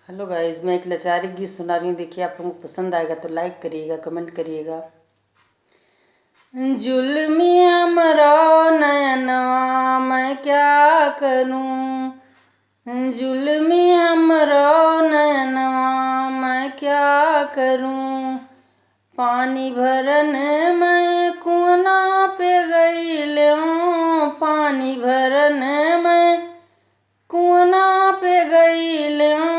Hello guys, मैं एक लाचारी गीत सुना रही हूँ। देखिए, आप लोगों को पसंद आएगा तो लाइक करिएगा, कमेंट करिएगा। जुल्मी हमरो नयनवा मैं क्या करूँ, जुल्मी हमरो नयनवा मैं क्या करूँ। पानी भरन मैं कुआना पे गईलूँ, पानी भरन मैं कुआना पे गईलूँ।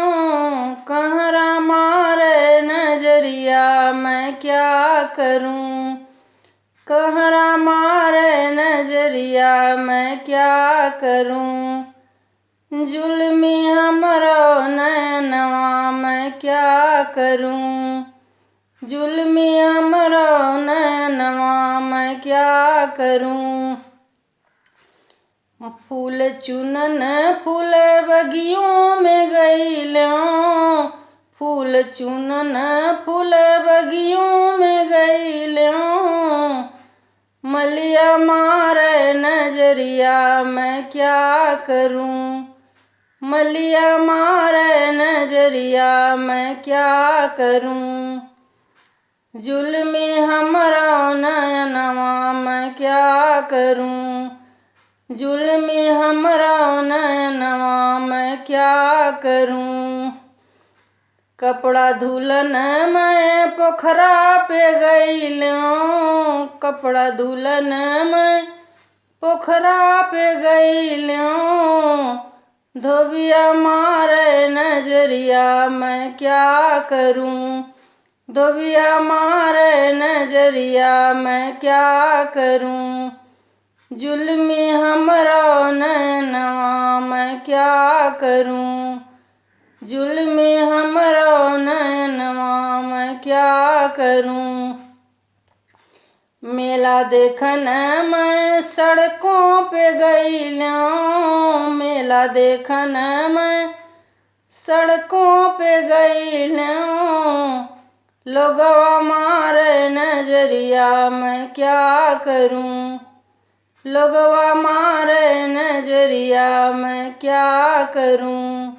कहरा मारे नजरिया मैं क्या करूँ, कहरा मारे नजरिया मैं क्या करूँ। जुल्मी हमरो नयनवा मैं क्या करूँ, जुल्मी हमरो नयनवा मैं क्या करूँ। फूल चुनन फूल बगियों में गईलूँ, फूल चुनन फूल बगियों में गईलूँ। मलिया मारे नजरिया मैं क्या करूँ, मलिया मारे नजरिया मैं क्या करूँ। जुल्मी हमरो नयनवा मैं क्या करूँ, जुल्मी हमरो नयनवा मैं क्या करूँ। कपड़ा धुलन मैं पोखरा पे गईलूँ, कपड़ा धुलन मैं पोखरा पे गईलूँ। धोबिया मारे नजरिया मैं क्या करूँ, धोबिया मारे नजरिया मैं क्या करूँ। जुल्मी हमरो नयनवा मैं क्या करूँ, जुल्मी हमरो नयनवा मैं क्या करूँ। मेला देखन मैं सड़कों पे गईलूँ, मेला देखन मैं सड़कों पे गईलूँ। लोगवा मारे नजरिया मैं क्या करूँ, लोगवा मारे नजरिया मैं क्या करूँ।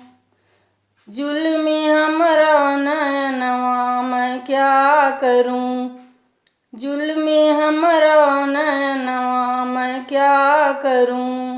जुल्मी हमरो नयनवा मैं क्या करूँ, जुल्मी हमरो नयनवा मैं क्या करूँ।